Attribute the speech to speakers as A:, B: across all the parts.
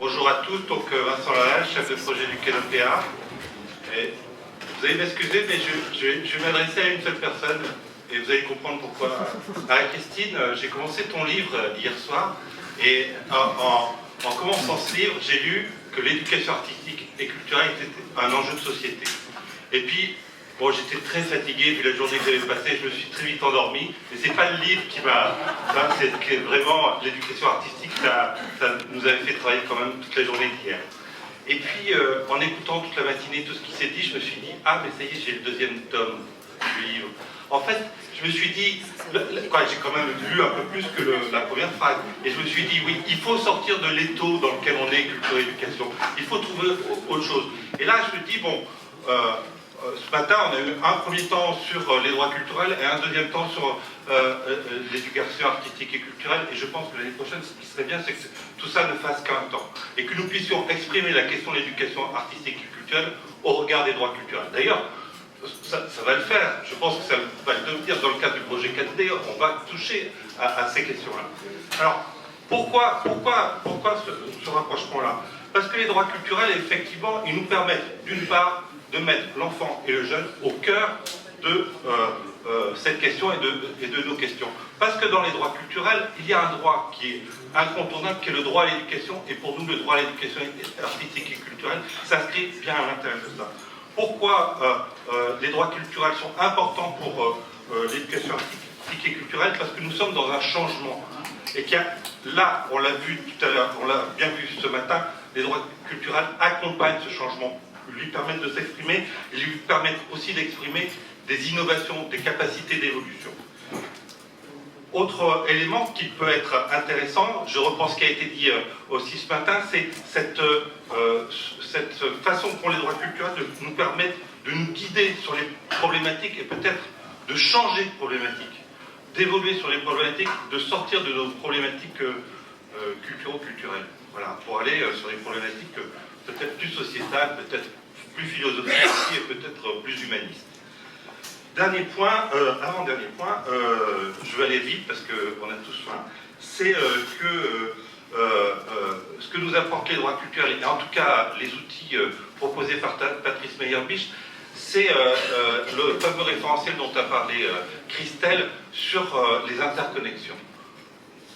A: Bonjour à tous, donc Vincent Lahaye, chef de projet du Canopéa. Et vous allez m'excuser, mais je vais m'adresser à une seule personne et vous allez comprendre pourquoi. Marie-Christine, j'ai commencé ton livre hier soir et en commençant ce livre, j'ai lu que l'éducation artistique et culturelle était un enjeu de société. Et puis, bon, j'étais très fatigué, vu la journée que j'avais passée, je me suis très vite endormi, mais c'est pas le livre qui m'a... C'est vraiment l'éducation artistique, ça nous avait fait travailler quand même toute la journée d'hier. Et puis, en écoutant toute la matinée tout ce qui s'est dit, je me suis dit, ah, mais ça y est, j'ai le deuxième tome du livre. En fait, je me suis dit, j'ai quand même lu un peu plus que la première phrase, et je me suis dit, oui, il faut sortir de l'étau dans lequel on est, culture et éducation, il faut trouver autre chose. Et là, je me dis, bon, ce matin, on a eu un premier temps sur les droits culturels et un deuxième temps sur l'éducation artistique et culturelle. Et je pense que l'année prochaine, ce qui serait bien, c'est que tout ça ne fasse qu'un temps. Et que nous puissions exprimer la question de l'éducation artistique et culturelle au regard des droits culturels. D'ailleurs, ça va le faire. Je pense que ça va le devenir dans le cadre du projet 4D. On va toucher à ces questions-là. Alors, pourquoi ce rapprochement-là? Parce que les droits culturels, effectivement, ils nous permettent, d'une part, de mettre l'enfant et le jeune au cœur de cette question et de nos questions. Parce que dans les droits culturels, il y a un droit qui est incontournable, qui est le droit à l'éducation, et pour nous, le droit à l'éducation artistique et culturelle s'inscrit bien à l'intérieur de ça. Pourquoi les droits culturels sont importants pour l'éducation artistique et culturelle? Parce que nous sommes dans un changement. Et qu'il y a, là, on l'a vu tout à l'heure, on l'a bien vu ce matin, les droits culturels accompagnent ce changement, lui permettent de s'exprimer, et lui permettent aussi d'exprimer des innovations, des capacités d'évolution. Autre élément qui peut être intéressant, je reprends ce qui a été dit aussi ce matin, c'est cette façon qu'ont les droits culturels de nous permettre de nous guider sur les problématiques et peut-être de changer de problématiques, d'évoluer sur les problématiques, de sortir de nos problématiques culturelles. Voilà, pour aller sur les problématiques peut-être plus sociétales, peut-être plus philosophiques aussi et peut-être plus humanistes. Dernier point, avant-dernier point, je vais aller vite parce qu'on a tous faim, c'est que ce que nous apportent les droits culturels, et en tout cas les outils proposés par Patrice Meyer-Bisch, c'est le fameux référentiel dont a parlé Christelle sur les interconnexions.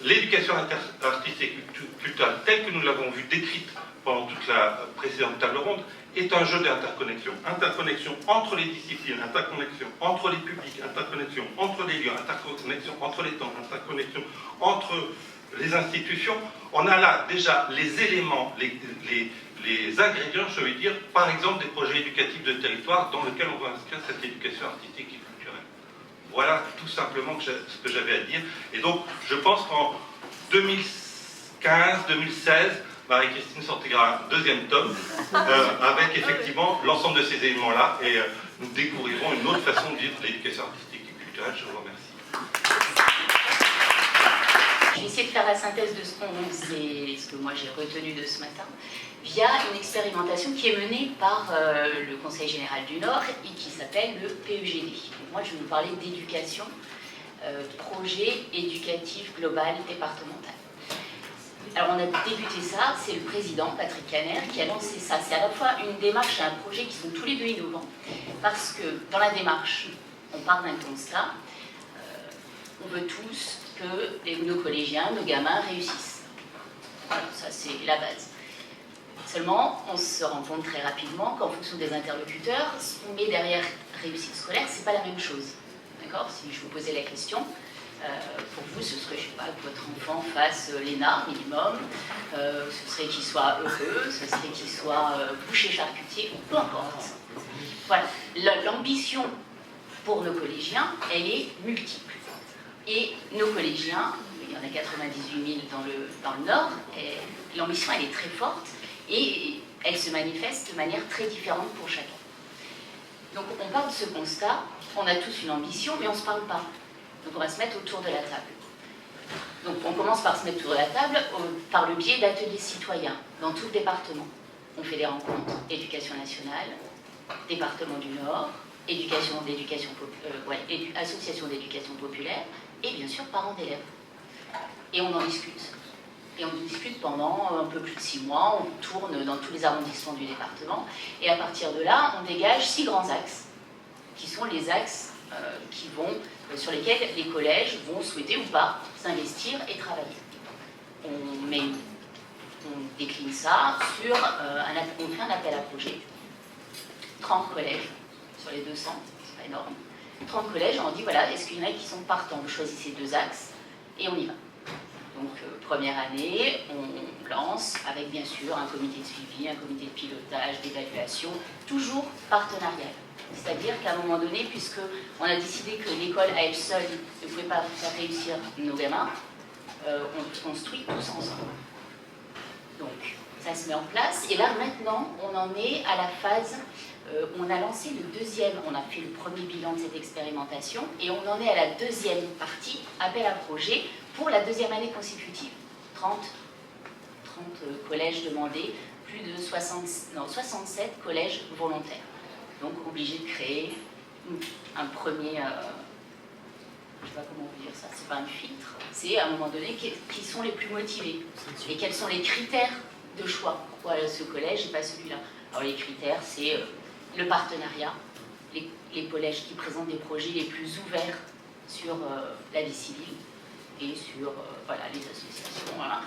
A: L'éducation artistique et culturelle, telle que nous l'avons vue décrite pendant toute la précédente table ronde, est un jeu d'interconnexion. Interconnexion entre les disciplines, interconnexion entre les publics, interconnexion entre les lieux, interconnexion entre les temps, interconnexion entre les institutions. On a là déjà les éléments, les ingrédients, je veux dire, par exemple des projets éducatifs de territoire dans lesquels on va inscrire cette éducation artistique et culturelle. Voilà tout simplement ce que j'avais à dire. Et donc, je pense qu'en 2015-2016, Marie-Christine sortira un deuxième tome avec effectivement l'ensemble de ces éléments-là et nous découvrirons une autre façon de vivre l'éducation artistique et culturelle. Je vous remercie.
B: Je vais essayer de faire la synthèse de ce que moi j'ai retenu de ce matin via une expérimentation qui est menée par le Conseil général du Nord et qui s'appelle le PEGD. Donc moi je vais vous parler d'éducation, projet éducatif global départemental. Alors on a débuté ça, c'est le président Patrick Caner qui a lancé ça. C'est à la fois une démarche et un projet qui sont tous les deux innovants parce que dans la démarche, on part d'un constat, on veut tous que nos collégiens, nos gamins réussissent. Voilà, ça c'est la base. Seulement, on se rend compte très rapidement qu'en fonction des interlocuteurs, ce qu'on met derrière réussite scolaire, c'est pas la même chose. D'accord? Si je vous posais la question, pour vous, ce serait, je sais pas, que votre enfant fasse l'ENA minimum, ce serait qu'il soit heureux, ce serait qu'il soit boucher charcutier, peu importe. Voilà, l'ambition pour nos collégiens, elle est multiple. Et nos collégiens, il y en a 98 000 dans le Nord, l'ambition elle est très forte et elle se manifeste de manière très différente pour chacun. Donc on part de ce constat, on a tous une ambition mais on ne se parle pas. Donc on va se mettre autour de la table. Donc on commence par se mettre autour de la table par le biais d'ateliers citoyens dans tout le département. On fait des rencontres éducation nationale, département du Nord, association d'éducation populaire et bien sûr parents d'élèves. Et on en discute. Et on discute pendant un peu plus de 6 mois, on tourne dans tous les arrondissements du département, et à partir de là, on dégage 6 grands axes, qui sont les axes sur lesquels les collèges vont souhaiter ou pas s'investir et travailler. On décline ça sur, on fait un appel à projet, 30 collèges sur les 200, c'est pas énorme, 30 collèges, on dit voilà, est-ce qu'il y en a qui sont partants, vous choisissez 2 axes, et on y va. Donc, première année, on lance avec bien sûr un comité de suivi, un comité de pilotage, d'évaluation, toujours partenarial. C'est-à-dire qu'à un moment donné, puisqu'on a décidé que l'école à elle seule ne pouvait pas faire réussir nos gamins, on construit tous ensemble. Donc, ça se met en place. Et là, maintenant, on en est à la phase, on a lancé le deuxième, on a fait le premier bilan de cette expérimentation, et on en est à la deuxième partie, appel à projet, pour la deuxième année consécutive. 30 collèges demandés, plus de 67 collèges volontaires. Donc, obligé de créer un premier, je ne sais pas comment vous dire ça, c'est pas un filtre, c'est à un moment donné qui sont les plus motivés et quels sont les critères de choix. Pourquoi ce collège et pas celui-là? Alors les critères, c'est le partenariat, les collèges qui présentent des projets les plus ouverts sur la vie civile et sur les associations, voilà.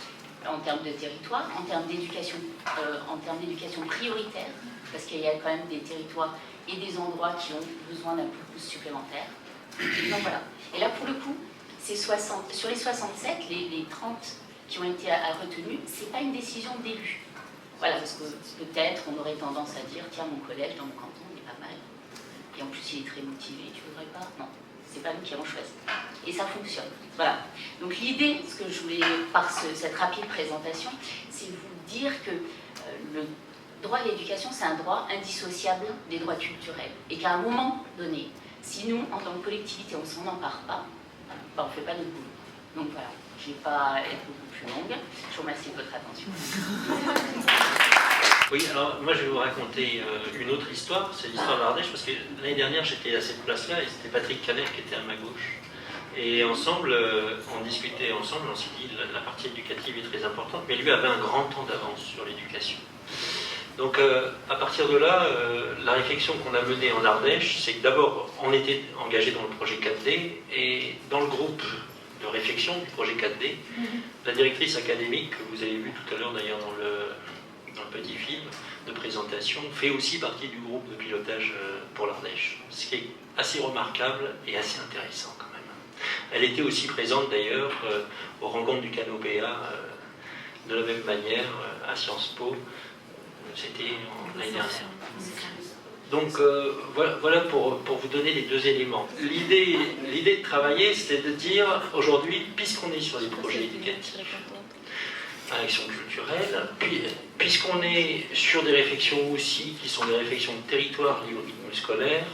B: En termes de territoire, en termes d'éducation prioritaire, parce qu'il y a quand même des territoires et des endroits qui ont besoin d'un coup supplémentaire. Donc voilà. Et là, pour le coup, sur les 67, les 30 qui ont été retenus, c'est pas une décision d'élu. Voilà, parce que peut-être on aurait tendance à dire, tiens, mon collège dans mon canton, il est pas mal. Et en plus, il est très motivé, tu voudrais pas? Non, c'est pas nous qui avons choisi. Et ça fonctionne. Voilà. Donc l'idée, ce que je voulais, par cette rapide présentation, c'est vous dire que le droit à l'éducation, c'est un droit indissociable des droits culturels. Et qu'à un moment donné, si nous, en tant que collectivité, on ne s'en empare pas, on ne fait pas notre boulot. Donc voilà, je ne vais pas être beaucoup plus longue. Je vous remercie de votre attention.
C: Oui, alors moi je vais vous raconter une autre histoire, c'est l'histoire d'Ardèche, parce que l'année dernière j'étais à cette place-là et c'était Patrick Canet qui était à ma gauche. Et ensemble, on discutait ensemble, on s'est dit la partie éducative est très importante, mais lui avait un grand temps d'avance sur l'éducation. Donc à partir de là, la réflexion qu'on a menée en Ardèche, c'est que d'abord on était engagé dans le projet 4D, et dans le groupe de réflexion du projet 4D, la directrice académique, que vous avez vu tout à l'heure d'ailleurs dans le petit film de présentation, fait aussi partie du groupe de pilotage pour l'Ardèche, ce qui est assez remarquable et assez intéressant quand même. Elle était aussi présente d'ailleurs aux rencontres du Canopéa de la même manière à Sciences Po, c'était l'année dernière. Donc voilà pour vous donner les deux éléments. L'idée de travailler, c'est de dire aujourd'hui, puisqu'on est sur des projets éducatifs, à l'action culturelle, puisqu'on est sur des réflexions aussi qui sont des réflexions de territoire liées au rythme scolaire,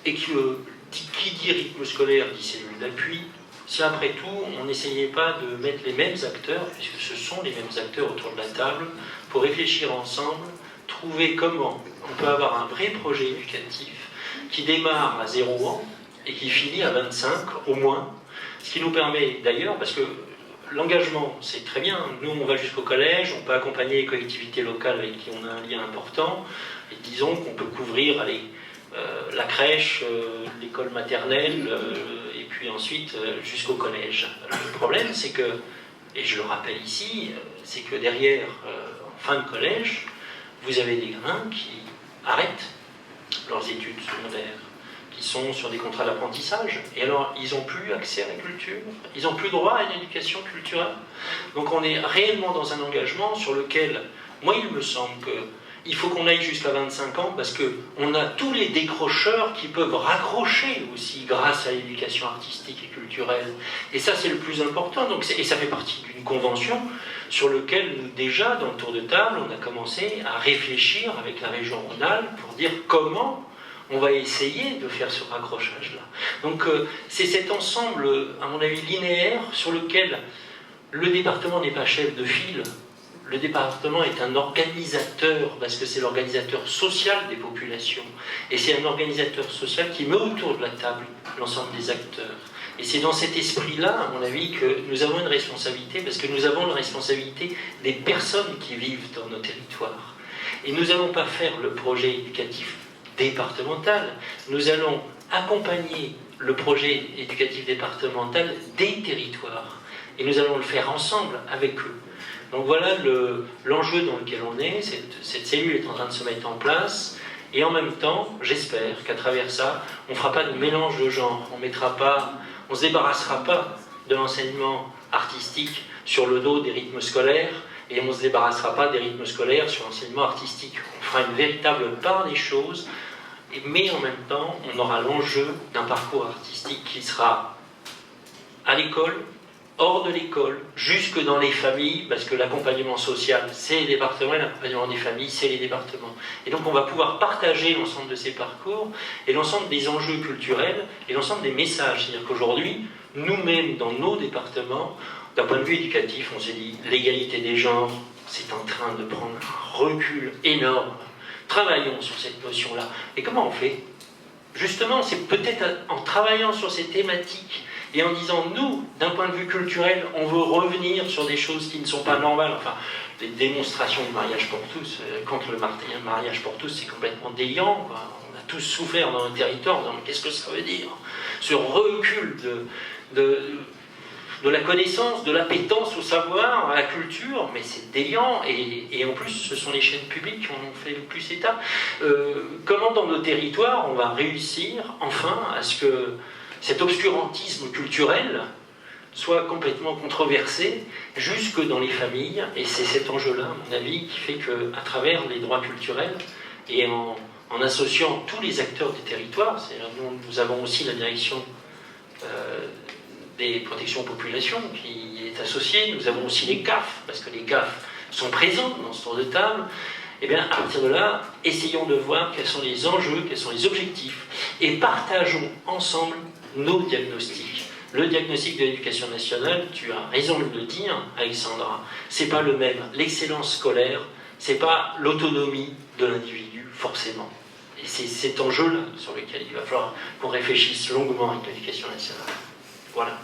C: et qui dit rythme scolaire dit cellule d'appui, si après tout on n'essayait pas de mettre les mêmes acteurs, puisque ce sont les mêmes acteurs autour de la table, pour réfléchir ensemble, trouver comment on peut avoir un vrai projet éducatif qui démarre à 0 ans et qui finit à 25 au moins, ce qui nous permet d'ailleurs, parce que l'engagement, c'est très bien. Nous, on va jusqu'au collège, on peut accompagner les collectivités locales avec qui on a un lien important. Et disons qu'on peut couvrir la crèche, l'école maternelle, et puis ensuite jusqu'au collège. Le problème, c'est que, et je le rappelle ici, c'est que derrière, en fin de collège, vous avez des gamins qui arrêtent leurs études secondaires, qui sont sur des contrats d'apprentissage, et alors ils n'ont plus accès à la culture, ils n'ont plus droit à une éducation culturelle. Donc on est réellement dans un engagement sur lequel, moi il me semble qu'il faut qu'on aille jusqu'à 25 ans, parce qu'on a tous les décrocheurs qui peuvent raccrocher aussi grâce à l'éducation artistique et culturelle. Et ça c'est le plus important, et ça fait partie d'une convention sur laquelle nous déjà, dans le tour de table, on a commencé à réfléchir avec la région Rhône-Alpes pour dire comment on va essayer de faire ce raccrochage-là. Donc c'est cet ensemble, à mon avis, linéaire, sur lequel le département n'est pas chef de file. Le département est un organisateur, parce que c'est l'organisateur social des populations. Et c'est un organisateur social qui met autour de la table l'ensemble des acteurs. Et c'est dans cet esprit-là, à mon avis, que nous avons une responsabilité, parce que nous avons la responsabilité des personnes qui vivent dans nos territoires. Et nous n'allons pas faire le projet éducatif départemental, nous allons accompagner le projet éducatif départemental des territoires. Et nous allons le faire ensemble avec eux. Donc voilà l'enjeu dans lequel on est. Cette cellule est en train de se mettre en place. Et en même temps, j'espère qu'à travers ça, on ne fera pas de mélange de genres. On ne se débarrassera pas de l'enseignement artistique sur le dos des rythmes scolaires. Et on ne se débarrassera pas des rythmes scolaires sur l'enseignement artistique. On fera une véritable part des choses. Mais en même temps, on aura l'enjeu d'un parcours artistique qui sera à l'école, hors de l'école, jusque dans les familles, parce que l'accompagnement social, c'est les départements, et l'accompagnement des familles, c'est les départements. Et donc on va pouvoir partager l'ensemble de ces parcours, et l'ensemble des enjeux culturels, et l'ensemble des messages. C'est-à-dire qu'aujourd'hui, nous-mêmes, dans nos départements, d'un point de vue éducatif, on s'est dit, l'égalité des genres, c'est en train de prendre un recul énorme. Travaillons sur cette notion-là. Et comment on fait? Justement, c'est peut-être en travaillant sur ces thématiques et en disant, nous, d'un point de vue culturel, on veut revenir sur des choses qui ne sont pas normales. Enfin, les démonstrations du mariage pour tous, contre le mariage pour tous, c'est complètement déliant, quoi. On a tous souffert dans nos territoires, mais qu'est-ce que ça veut dire? Ce recul de la connaissance, de l'appétence au savoir, à la culture, mais c'est déliant, et en plus, ce sont les chaînes publiques qui en ont fait le plus état. Comment dans nos territoires, on va réussir, enfin, à ce que cet obscurantisme culturel soit complètement controversé jusque dans les familles, et c'est cet enjeu-là, à mon avis, qui fait qu'à travers les droits culturels, et en associant tous les acteurs des territoires, nous avons aussi la direction des protections population qui est associée, nous avons aussi les CAF, parce que les CAF sont présents dans ce tour de table. Et bien, à partir de là, essayons de voir quels sont les enjeux, quels sont les objectifs, et partageons ensemble nos diagnostics. Le diagnostic de l'éducation nationale, tu as raison de le dire, Alexandra, c'est pas le même. L'excellence scolaire, c'est pas l'autonomie de l'individu, forcément. Et c'est cet enjeu-là sur lequel il va falloir qu'on réfléchisse longuement avec l'éducation nationale. Voilà.